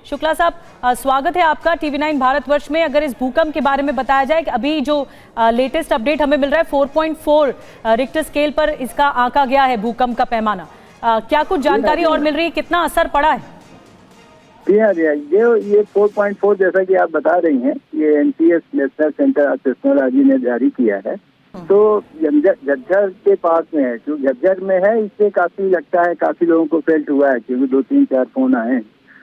शुक्ला साहब, स्वागत है आपका TV9 भारतवर्ष में। अगर इस भूकंप के बारे में बताया जाए कि अभी जो लेटेस्ट अपडेट हमें मिल रहा है 4.4 रिक्टर स्केल पर इसका आंका गया है भूकंप का पैमाना, क्या कुछ जानकारी और मिल रही है, कितना असर पड़ा है? ये 4.4 जैसा कि आप बता रही हैं, ये NTS national centre of technology ने जारी किया है। तो झज्जर के पास में है, जो झज्जर में है, इससे काफी लगता है काफी लोगों को फेल्ट हुआ है, क्योंकि 2-3-4 फोन आए।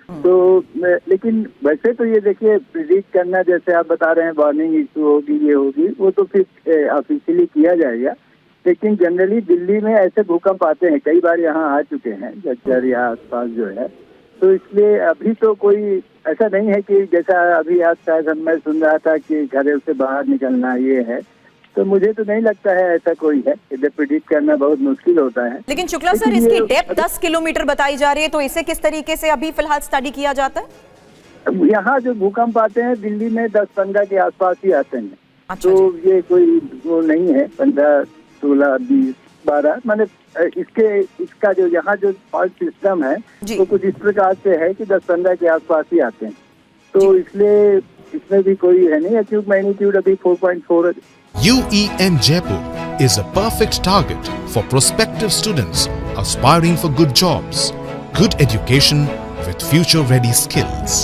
तो लेकिन वैसे तो ये देखिए, प्रिडिक्ट करना जैसे आप बता रहे हैं वार्निंग इशू होगी, ये होगी, वो तो फिर ऑफिशियली किया जाएगा। लेकिन जनरली दिल्ली में ऐसे भूकंप आते हैं, कई बार यहाँ आ चुके हैं झज्जर या आसपास जो है। तो इसलिए अभी तो कोई ऐसा नहीं है कि जैसा अभी आज शायद मैं सुन रहा था कि घर से बाहर निकलना ये है, तो मुझे तो नहीं लगता है ऐसा कोई है। इधर प्रिडिक्ट करना बहुत मुश्किल होता है। लेकिन शुक्ला सर, इसकी डेप्थ 10 किलोमीटर बताई जा रही है, तो इसे किस तरीके से अभी फिलहाल स्टडी किया जाता है? यहाँ जो भूकंप आते हैं दिल्ली में 10-15 के आसपास ही आते हैं। अच्छा तो ये कोई वो नहीं है 15, 16, 20, 12, माने इसका जो यहाँ जो फॉल्ट सिस्टम है वो कुछ इस प्रकार से है कि 10-15 के आसपास ही आते हैं। तो इसलिए इसमें भी कोई है नहीं, एक्यूट मैग्नीट्यूड अभी 4.4 है। UEM Jaipur is a perfect target for prospective students aspiring for good jobs, good education with future-ready skills.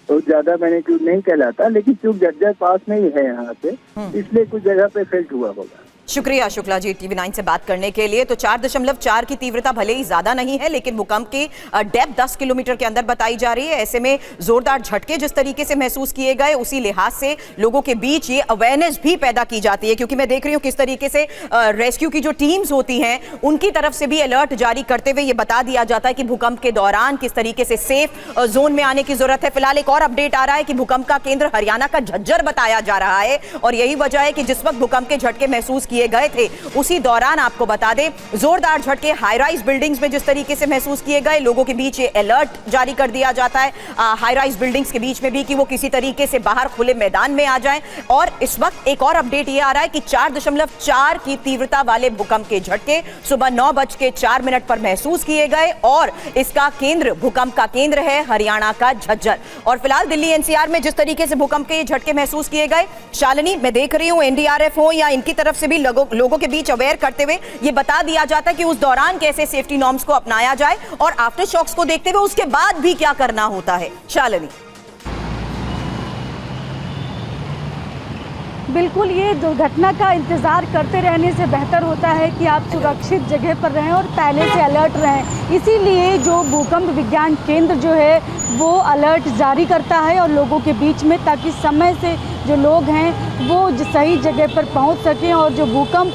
तो ज्यादा मैग्नीट्यूड नहीं कहलाता, लेकिन चूंकि झज्जर पास में ही है यहाँ से, इसलिए कुछ जगह पे फेल्ट हुआ होगा। शुक्रिया शुक्ला जी TV9 से बात करने के लिए। तो 4.4 की तीव्रता भले ही ज्यादा नहीं है, लेकिन भूकंप की डेप्थ 10 किलोमीटर के अंदर बताई जा रही है। ऐसे में जोरदार झटके जिस तरीके से महसूस किए गए, उसी लिहाज से लोगों के बीच ये अवेयरनेस भी पैदा की जाती है। क्योंकि मैं देख रही हूँ किस तरीके से रेस्क्यू की जो टीम्स होती हैं, उनकी तरफ से भी अलर्ट जारी करते हुए ये बता दिया जाता है कि भूकंप के दौरान किस तरीके से सेफ जोन में आने की जरूरत है। फिलहाल एक और अपडेट आ रहा है कि भूकंप का केंद्र हरियाणा का झज्जर बताया जा रहा है, और यही वजह है कि जिस वक्त भूकंप के झटके महसूस किए गए थे, उसी दौरान आपको बता दें जोरदार झटके हाई राइज बिल्डिंग्स में जिस तरीके से महसूस किए गए, लोगों के बीच ये अलर्ट जारी कर दिया जाता है हाई राइज बिल्डिंग्स के बीच में भी कि वो किसी तरीके से बाहर खुले मैदान में आ जाएं। और इस वक्त एक और अपडेट ये आ रहा है कि 4.4 की तीव्रता वाले भूकंप के झटके सुबह 9:04 पर महसूस किए गए, और इसका केंद्र, भूकंप का केंद्र है हरियाणा का झज्जर। और फिलहाल दिल्ली NCR में जिस तरीके से भूकंप के झटके महसूस किए गए, शालिनी, मैं देख रही हूं NDRF हो या इनकी तरफ से भी लोगों के बीच अवेयर करते हुए ये बता दिया जाता है कि उस दौरान कैसे सेफ्टी नॉर्म्स को अपनाया जाए, और आफ्टर शॉक्स को देखते हुए उसके बाद भी क्या करना होता है। शालिनी, बिल्कुल, ये दुर्घटना का इंतज़ार करते रहने से बेहतर होता है कि आप सुरक्षित जगह पर रहें और पहले से अलर्ट रहें। इसीलिए जो भूकंप विज्ञान केंद्र जो है वो अलर्ट जारी करता है और लोगों के बीच में, ताकि समय से जो लोग हैं वो सही जगह पर पहुंच सकें और जो भूकंप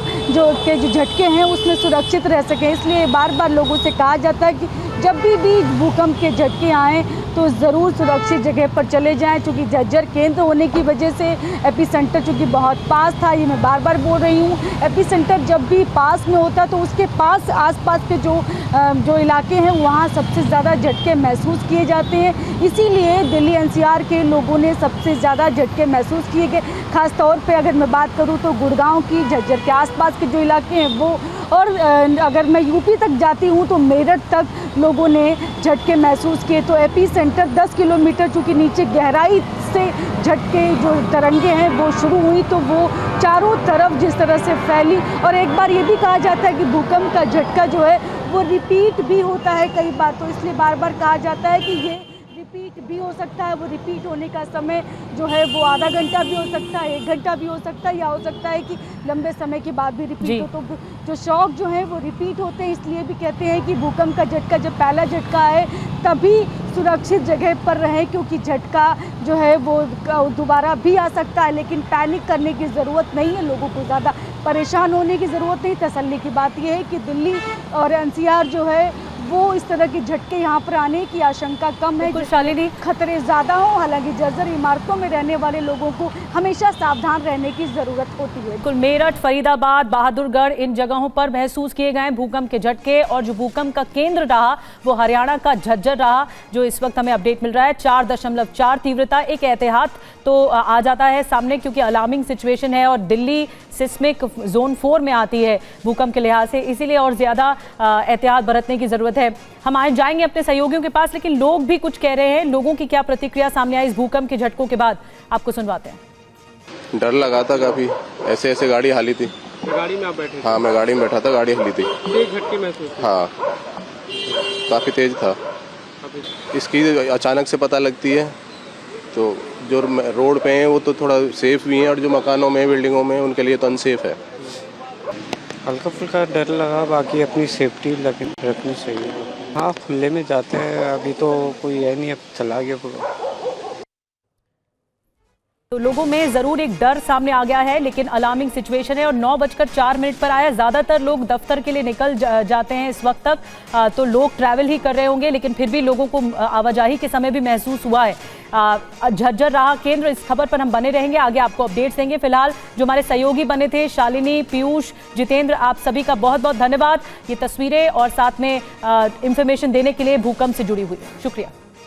के जो झटके हैं उसमें सुरक्षित रह सकें। इसलिए बार बार लोगों से कहा जाता है कि जब भी भूकंप के झटके आएँ तो ज़रूर सुरक्षित जगह पर चले जाएं। चूँकि झज्जर केंद्र होने की वजह से एपीसेंटर चूँकि बहुत पास था, ये मैं बार बार बोल रही हूँ, एपीसेंटर जब भी पास में होता तो उसके पास आसपास के जो इलाके हैं वहाँ सबसे ज़्यादा झटके महसूस किए जाते हैं। इसीलिए दिल्ली NCR के लोगों ने सबसे ज़्यादा झटके महसूस किए गए। ख़ास तौर पे अगर मैं बात करूँ तो गुड़गांव की, झज्जर के आसपास के जो इलाके हैं वो, और अगर मैं यूपी तक जाती हूँ तो मेरठ तक लोगों ने झटके महसूस किए। तो एपीसेंटर 10 किलोमीटर चूँकि नीचे गहराई से झटके जो तरंगे हैं वो शुरू हुई, तो वो चारों तरफ जिस तरह से फैली। और एक बार ये भी कहा जाता है कि भूकंप का झटका जो है वो रिपीट भी होता है कई बार, तो इसलिए बार बार कहा जाता है कि ये रिपीट भी हो सकता है। वो रिपीट होने का समय जो है वो आधा घंटा भी हो सकता है, 1 घंटा भी हो सकता है, या हो सकता है कि लंबे समय के बाद भी रिपीट हो। तो जो शॉक जो है वो रिपीट होते हैं। इसलिए भी कहते हैं कि भूकंप का झटका जब पहला झटका है तभी सुरक्षित जगह पर रहें, क्योंकि झटका जो है वो दोबारा भी आ सकता है। लेकिन पैनिक करने की ज़रूरत नहीं है, लोगों को ज़्यादा परेशान होने की ज़रूरत नहीं। तसल्ली की बात यह है कि दिल्ली और NCR जो है वो इस तरह के झटके यहाँ पर आने की आशंका कम है। शालिनी, खतरे ज़्यादा हों, हालांकि जर्जर इमारतों में रहने वाले लोगों को हमेशा सावधान रहने की ज़रूरत होती है। बिल्कुल, मेरठ, फरीदाबाद, बहादुरगढ़, इन जगहों पर महसूस किए गए भूकंप के झटके, और जो भूकंप का केंद्र रहा वो हरियाणा का झज्जर रहा, जो इस वक्त हमें अपडेट मिल रहा है 4.4 तीव्रता। एक एहतियात तो आ जाता है सामने, क्योंकि अलार्मिंग सिचुएशन है और दिल्ली सिस्मिक जोन 4 में आती है भूकंप के लिहाज से, इसीलिए और ज़्यादा एहतियात बरतने की ज़रूरत है। है। हम आज जाएंगे अपने सहयोगियों के पास, लेकिन लोग भी कुछ कह रहे हैं। लोगों की क्या प्रतिक्रिया सामने आई इस भूकंप के झटकों के बाद, आपको सुनवाते हैं। डर लगा था काफ़ी, ऐसे ऐसे गाड़ी हाली थी। गाड़ी में आप बैठे? हाँ, मैं गाड़ी में बैठा था, गाड़ी हिली थी। तेज झटके महसूस? हाँ, काफ़ी तेज था। इसकी अचानक से पता लगती है, तो जो रोड पे हैं वो तो थोड़ा सेफ भी हैं, और जो मकानों में बिल्डिंगों में उनके लिए तो अनसेफ है। हल्का फुल्का डर लगा, बाकी अपनी सेफ्टी रखनी चाहिए। हाँ, खुले में जाते हैं, अभी तो कोई है नहीं, अब चला गया पूरा। तो लोगों में जरूर एक डर सामने आ गया है, लेकिन अलार्मिंग सिचुएशन है और 9:04 पर आया। ज्यादातर लोग दफ्तर के लिए निकल जाते हैं इस वक्त तक, तो लोग ट्रैवल ही कर रहे होंगे, लेकिन फिर भी लोगों को आवाजाही के समय भी महसूस हुआ है। झज्जर रहा केंद्र, इस खबर पर हम बने रहेंगे, आगे आपको अपडेट्स देंगे। फिलहाल जो हमारे सहयोगी बने थे, शालिनी, पीयूष, जितेंद्र, आप सभी का बहुत बहुत धन्यवाद। ये तस्वीरें और साथ में इंफॉर्मेशन देने के लिए भूकंप से जुड़ी हुई, शुक्रिया।